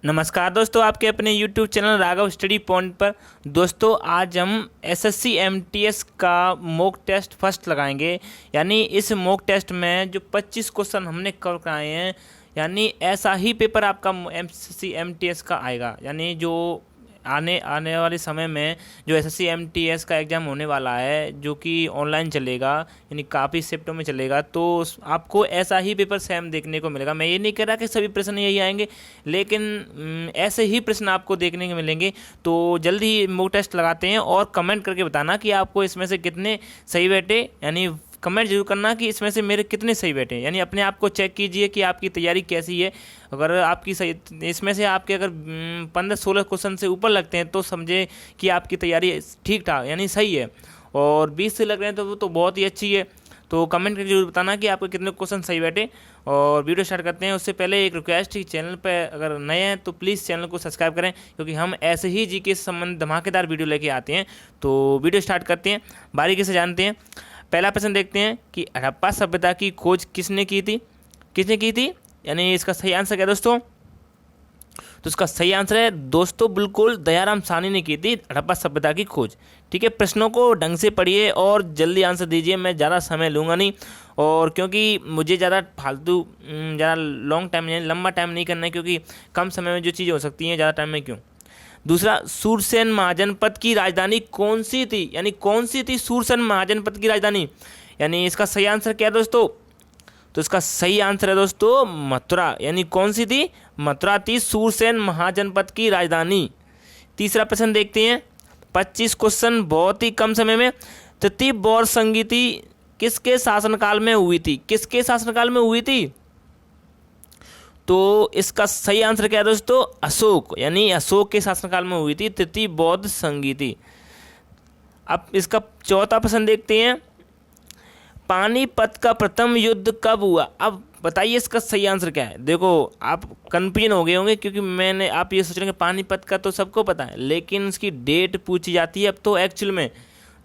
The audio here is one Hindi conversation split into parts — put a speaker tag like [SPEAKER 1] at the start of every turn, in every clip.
[SPEAKER 1] नमस्कार दोस्तों, आपके अपने YouTube channel Raghav study point पर। दोस्तों आज हम एसएससी एमटीएस का मॉक टेस्ट फर्स्ट लगाएंगे। यानी इस मॉक टेस्ट में जो 25 क्वेश्चन हमने कवर कराए हैं, यानी ऐसा ही पेपर आपका एसएससी एमटीएस का आएगा। यानी जो आने आने वाले समय में जो एसएससी एमटीएस का एग्ज़ाम होने वाला है, जो कि ऑनलाइन चलेगा, यानी काफ़ी शिफ्टों में चलेगा, तो आपको ऐसा ही पेपर सेम देखने को मिलेगा। मैं ये नहीं कह रहा कि सभी प्रश्न यही आएंगे, लेकिन ऐसे ही प्रश्न आपको देखने को मिलेंगे। तो जल्दी ही मॉक टेस्ट लगाते हैं और कमेंट करके बताना कि आपको इसमें से कितने सही बैठे। यानी कमेंट जरूर करना कि इसमें से मेरे कितने सही बैठे। यानी अपने आप को चेक कीजिए कि आपकी तैयारी कैसी है। अगर आपकी सही, इसमें से आपके अगर 15-16 क्वेश्चन से ऊपर लगते हैं तो समझे कि आपकी तैयारी ठीक ठाक यानी सही है, और 20 से लग रहे हैं तो वो तो बहुत ही अच्छी है। तो कमेंट करके जरूर बताना कि आपके कितने क्वेश्चन सही बैठे। और वीडियो स्टार्ट करते हैं उससे पहले एक रिक्वेस्ट कि चैनल पर अगर नए हैं तो प्लीज़ चैनल को सब्सक्राइब करें, क्योंकि हम ऐसे ही जीके से संबंधित धमाकेदार वीडियो लेके आते हैं। तो वीडियो स्टार्ट करते हैं, बारीकी से जानते हैं। पहला प्रश्न देखते हैं कि हड़प्पा सभ्यता की खोज किसने की थी। यानी इसका सही आंसर क्या है दोस्तों? तो इसका सही आंसर है दोस्तों बिल्कुल दयाराम साहनी ने की थी हड़प्पा सभ्यता की खोज। ठीक है, प्रश्नों को ढंग से पढ़िए और जल्दी आंसर दीजिए। मैं ज़्यादा समय लूँगा नहीं, और क्योंकि मुझे ज़्यादा फालतू ज़्यादा लॉन्ग टाइम यानी लंबा टाइम नहीं करना है, क्योंकि कम समय में जो चीज़ें हो सकती हैं ज़्यादा टाइम में क्यों। दूसरा, सूरसेन महाजनपद की राजधानी कौन सी थी। यानी कौन सी थी सूरसेन महाजनपद की राजधानी। यानी इसका सही आंसर क्या है दोस्तों? तो इसका सही आंसर है दोस्तों मथुरा। यानी कौन सी थी? मथुरा थी सूरसेन महाजनपद की राजधानी। तीसरा प्रश्न देखते हैं, 25 क्वेश्चन बहुत ही कम समय में। तृतीय बौद्ध संगीति किसके शासनकाल में हुई थी? किसके शासनकाल में हुई थी? तो इसका सही आंसर क्या है दोस्तों? अशोक। यानी अशोक के शासनकाल में हुई थी तृतीय बौद्ध संगीति। अब इसका चौथा प्रश्न देखते हैं, पानीपत का प्रथम युद्ध कब हुआ। अब बताइए इसका सही आंसर क्या है। देखो आप कन्फ्यूजन हो गए होंगे, क्योंकि आप ये सोच रहे हैं कि पानीपत का तो सबको पता है, लेकिन इसकी डेट पूछी जाती है अब तो एक्चुअल में।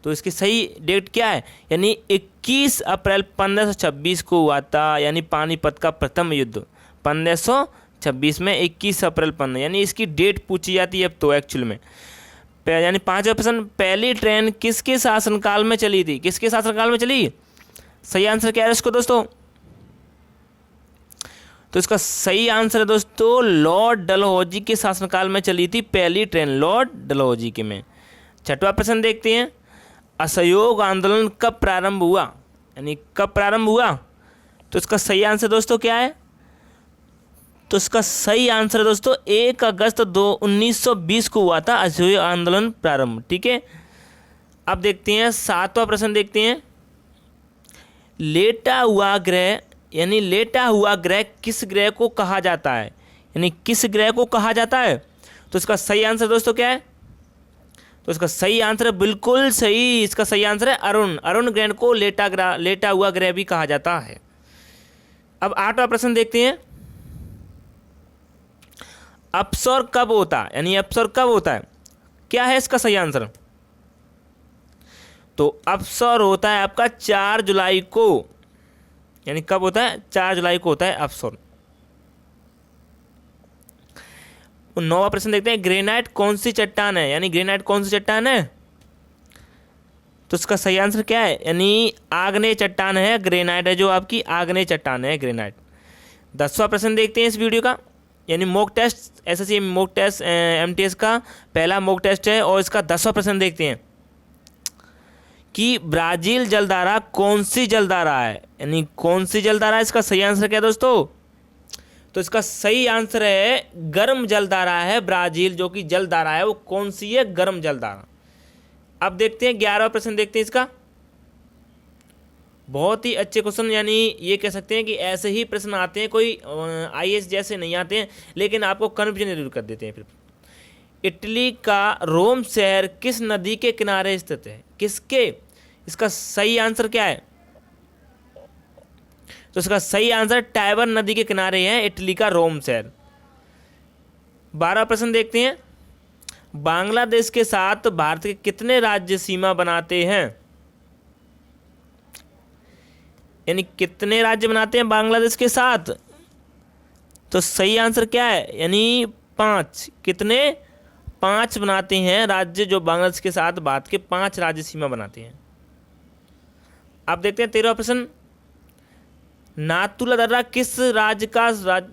[SPEAKER 1] तो इसकी सही डेट क्या है? यानी 21 अप्रैल 1526 को हुआ था, यानी पानीपत का प्रथम युद्ध 1526 में 21 अप्रैल 15, यानी इसकी डेट पूछी जाती है अब तो एक्चुअल में। यानी पांचवा प्रश्न, पहली ट्रेन किसके शासनकाल में चली थी? किसके शासनकाल में चली? सही आंसर क्या है इसको दोस्तों? तो इसका सही आंसर है दोस्तों लॉर्ड डलहौजी के शासनकाल में चली थी पहली ट्रेन, लॉर्ड डलहौजी के में। छठवां प्रश्न देखते हैं, असहयोग आंदोलन कब प्रारंभ हुआ। यानी कब प्रारंभ हुआ? तो इसका सही आंसर दोस्तों क्या है? तो इसका सही आंसर है दोस्तों 1 अगस्त 1920 को हुआ था असहयोग आंदोलन प्रारंभ। ठीक है, अब देखते हैं सातवां प्रश्न देखते हैं, लेटा हुआ ग्रह, यानी लेटा हुआ ग्रह किस ग्रह को कहा जाता है। यानी किस ग्रह को कहा जाता है? तो इसका सही आंसर दोस्तों क्या है? तो इसका सही आंसर है बिल्कुल सही, इसका सही आंसर है अरुण। अरुण ग्रह को लेटा हुआ ग्रह भी कहा जाता है। अब आठवां प्रश्न देखते हैं, अपसौर कब होता है। यानी अपसौर कब होता है, क्या है इसका सही आंसर? तो अपसौर होता है आपका 4 जुलाई को। यानी कब होता है? 4 जुलाई को होता है अपसौर। नौवां प्रश्न देखते हैं, ग्रेनाइट कौन सी चट्टान है। यानी ग्रेनाइट कौन सी चट्टान है? तो इसका सही आंसर क्या है? यानी आग्नेय चट्टान है ग्रेनाइट, है जो आपकी आग्नेय चट्टान है ग्रेनाइट। 10वां प्रश्न देखते हैं इस वीडियो का, यानी mock test SSC mock test MTS का पहला मॉक टेस्ट है, और इसका 10वां प्रश्न देखते हैं कि ब्राजील जलधारा कौन सी जलधारा है। यानी कौन सी जलधारा है, इसका सही आंसर क्या है दोस्तों? तो इसका सही आंसर है गर्म जलधारा है ब्राजील, जो कि जलधारा है वो कौन सी है? गर्म जलधारा। अब देखते हैं 11वां प्रश्न देखते हैं इसका, बहुत ही अच्छे क्वेश्चन, यानी ये कह सकते हैं कि ऐसे ही प्रश्न आते हैं, कोई आईएएस जैसे नहीं आते हैं, लेकिन आपको कन्फ्यूजन जरूर कर देते हैं। फिर इटली का रोम शहर किस नदी के किनारे स्थित है? किसके? इसका सही आंसर क्या है? तो इसका सही आंसर टाइबर नदी के किनारे है इटली का रोम शहर। 12वां प्रश्न देखते हैं, बांग्लादेश के साथ भारत के कितने राज्य सीमा बनाते हैं। यानी कितने राज्य बनाते हैं बांग्लादेश के साथ? तो सही आंसर क्या है? यानी 5, कितने 5 बनाते हैं राज्य जो बांग्लादेश के साथ बात के 5 राज्य सीमा बनाते हैं। अब देखते हैं 13वां प्रश्न, नाथुला दर्रा किस राज्य का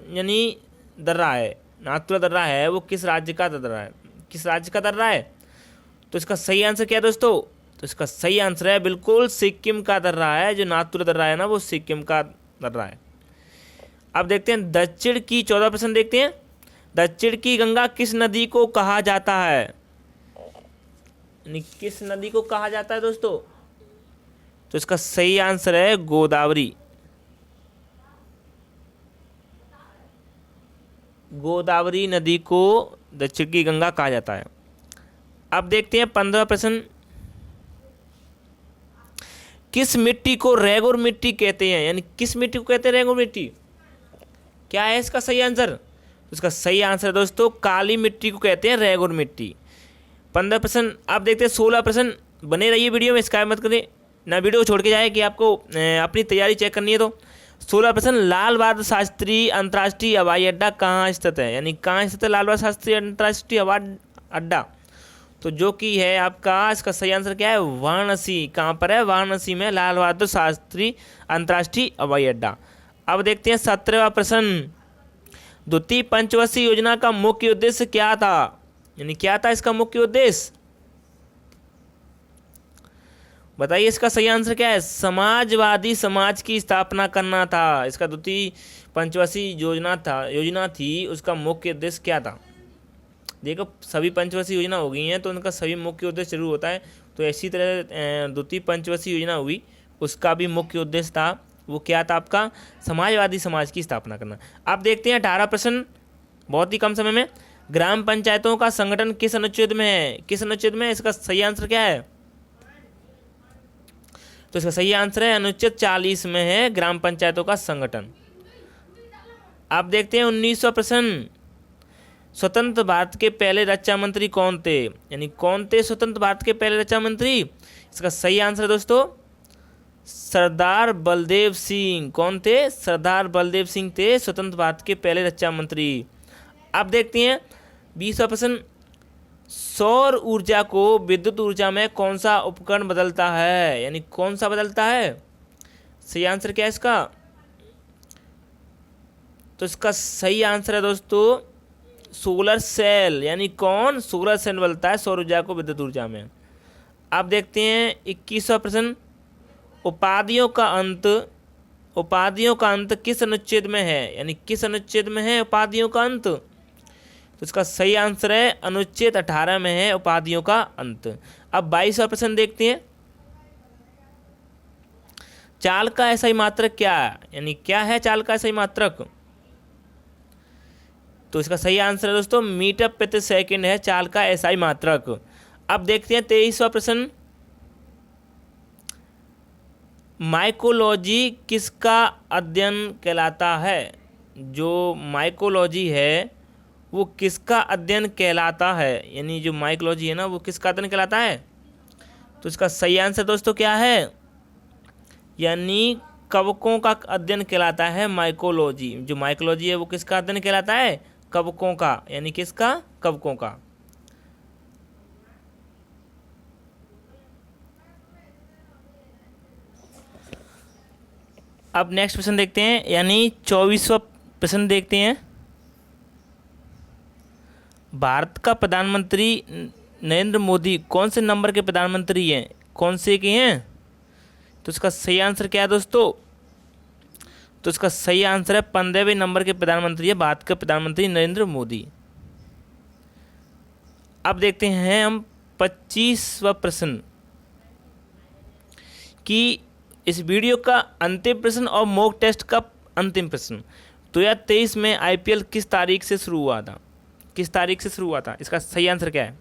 [SPEAKER 1] यानी दर्रा है। नाथुला दर्रा है वो किस राज्य का दर्रा है, किस राज्य का दर्रा है। तो इसका सही आंसर क्या है दोस्तों, तो इसका सही आंसर है बिल्कुल सिक्किम का दर्रा है। जो नाथुला दर्रा है ना वो सिक्किम का दर्रा है। अब देखते हैं दक्षिण की 14 प्रश्न देखते हैं, दक्षिण की गंगा किस नदी को कहा जाता है, यानी किस नदी को कहा जाता है दोस्तों। तो इसका सही आंसर है गोदावरी। गोदावरी नदी को दक्षिण की गंगा कहा जाता है। अब देखते हैं 15वां प्रश्न, किस मिट्टी को रेगुर मिट्टी कहते हैं, यानी किस मिट्टी को कहते हैं रेगुर मिट्टी, क्या है इसका सही आंसर। तो इसका सही आंसर है दोस्तों काली मिट्टी को कहते हैं रेगुर मिट्टी। 15 प्रश्न। अब देखते हैं 16 प्रश्न। बने रहिए वीडियो में, स्काई मत करें ना, वीडियो छोड़ के जाए कि आपको अपनी तैयारी चेक करनी है। तो 16 प्रश्न, लाल बहादुर शास्त्री अंतर्राष्ट्रीय हवाई अड्डा कहाँ स्थित है, यानी कहाँ स्थित है लाल बहादुर शास्त्री अंतर्राष्ट्रीय हवाई अड्डा। तो जो कि है आपका, इसका सही आंसर क्या है वाराणसी। कहाँ पर है, वाराणसी में लाल बहादुर शास्त्री अंतर्राष्ट्रीय हवाई अड्डा। अब देखते हैं 17वां प्रश्न, द्वितीय पंचवर्षीय योजना का मुख्य उद्देश्य क्या था, यानी क्या था इसका मुख्य उद्देश्य, बताइए। इसका सही आंसर क्या है, समाजवादी समाज की स्थापना करना था। इसका द्वितीय पंचवर्षीय योजना थी, उसका मुख्य उद्देश्य क्या था। देखो सभी पंचवर्षीय योजना हो गई हैं तो उनका सभी मुख्य उद्देश्य जरूर होता है। तो इसी तरह द्वितीय पंचवर्षीय योजना हुई, उसका भी मुख्य उद्देश्य था, वो क्या था आपका, समाजवादी समाज की स्थापना करना। अब देखते हैं 18 प्रश्न, बहुत ही कम समय में, ग्राम पंचायतों का संगठन किस अनुच्छेद में है, किस अनुच्छेद में, इसका सही आंसर क्या है। तो इसका सही आंसर है अनुच्छेद 40 में है ग्राम पंचायतों का संगठन। अब देखते हैं 19वां प्रश्न, स्वतंत्र भारत के पहले रक्षा मंत्री कौन थे, यानी कौन थे स्वतंत्र भारत के पहले रक्षा मंत्री। इसका सही आंसर है दोस्तों सरदार बलदेव सिंह। कौन थे, सरदार बलदेव सिंह थे स्वतंत्र भारत के पहले रक्षा मंत्री। अब देखते हैं 20वां प्रश्न, सौर ऊर्जा को विद्युत ऊर्जा में कौन सा उपकरण बदलता है, यानी कौन सा बदलता है, सही आंसर क्या है इसका। तो इसका सही आंसर है दोस्तों सोलर सेल, यानी कौन, सोलर सेल बदलता है सौर ऊर्जा को विद्युत ऊर्जा में। अब देखते हैं 21वां प्रश्न, उपाधियों का अंत किस अनुच्छेद में है, यानी किस अनुच्छेद में है उपाधियों का अंत। तो इसका सही आंसर है अनुच्छेद 18 में है उपाधियों का अंत। अब 22वां प्रश्न देखते हैं, चाल का एसआई मात्रक क्या है, यानी क्या है चाल का एसआई मात्रक। तो इसका सही आंसर है दोस्तों मीटर प्रति सेकंड है चाल का एसआई मात्रक। अब देखते हैं 23वां प्रश्न, माइकोलॉजी किसका अध्ययन कहलाता है। जो माइकोलॉजी है वो किसका अध्ययन कहलाता है, यानी जो माइकोलॉजी है ना वो किसका अध्ययन कहलाता है। तो इसका सही आंसर दोस्तों क्या है, यानी कवकों का अध्ययन कहलाता है माइकोलॉजी। जो माइकोलॉजी है वो किसका अध्ययन कहलाता है, कवकों का, यानी किसका, कवकों का। अब नेक्स्ट प्रश्न देखते हैं, यानी 24वां प्रश्न देखते हैं, भारत का प्रधानमंत्री नरेंद्र मोदी कौन से नंबर के प्रधानमंत्री हैं, कौन से के हैं। तो इसका सही आंसर क्या है दोस्तों, तो इसका सही आंसर है 15वें नंबर के प्रधानमंत्री है भारत के प्रधानमंत्री नरेंद्र मोदी। अब देखते हैं हम 25वां प्रश्न कि इस वीडियो का अंतिम प्रश्न और मॉक टेस्ट का अंतिम प्रश्न, 2023 में आईपीएल किस तारीख से शुरू हुआ था, किस तारीख से शुरू हुआ था, इसका सही आंसर क्या है।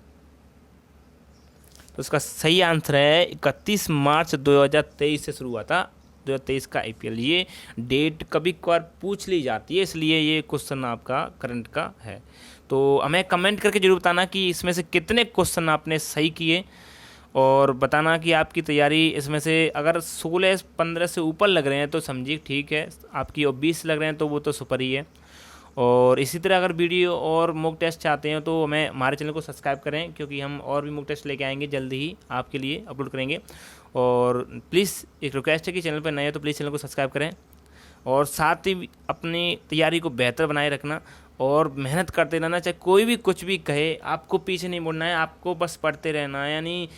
[SPEAKER 1] तो इसका सही आंसर है 31 मार्च 2023 से शुरू हुआ था 2023 का आईपीएल। ये डेट कभी कभार पूछ ली जाती है, इसलिए ये क्वेश्चन आपका करंट का है। तो हमें कमेंट करके जरूर बताना कि इसमें से कितने क्वेश्चन आपने सही किए, और बताना कि आपकी तैयारी इसमें से अगर 16-15 से ऊपर लग रहे हैं तो समझिए ठीक है आपकी, और 20 लग रहे हैं तो वो तो सुपर ही है। और इसी तरह अगर वीडियो और मॉक टेस्ट चाहते हैं तो हमारे चैनल को सब्सक्राइब करें, क्योंकि हम और भी मॉक टेस्ट लेके आएंगे, जल्दी ही आपके लिए अपलोड करेंगे। और प्लीज़ एक रिक्वेस्ट है कि चैनल पर नए हो तो प्लीज़ चैनल को सब्सक्राइब करें, और साथ ही अपनी तैयारी को बेहतर बनाए रखना और मेहनत करते रहना। चाहे कोई भी कुछ भी कहे, आपको पीछे नहीं मुड़ना है, आपको बस पढ़ते रहना है, यानी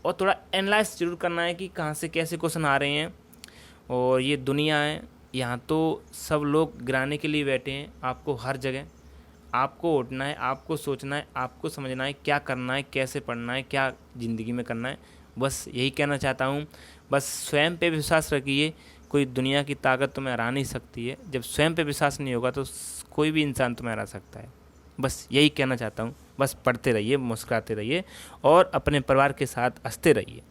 [SPEAKER 1] और थोड़ा एनालाइज जरूर करना है कि कहाँ से कैसे क्वेश्चन आ रहे हैं। और ये दुनिया है, यहाँ तो सब लोग गिराने के लिए बैठे हैं। आपको हर जगह आपको उठना है, आपको सोचना है, आपको समझना है क्या करना है, कैसे पढ़ना है, क्या ज़िंदगी में करना है। बस यही कहना चाहता हूँ। बस स्वयं पे विश्वास रखिए, कोई दुनिया की ताकत तुम्हें हरा नहीं सकती है। जब स्वयं पे विश्वास नहीं होगा तो कोई भी इंसान तुम्हें हरा सकता है। बस यही कहना चाहता हूँ। बस पढ़ते रहिए, मुस्कुराते रहिए और अपने परिवार के साथ हंसते रहिए।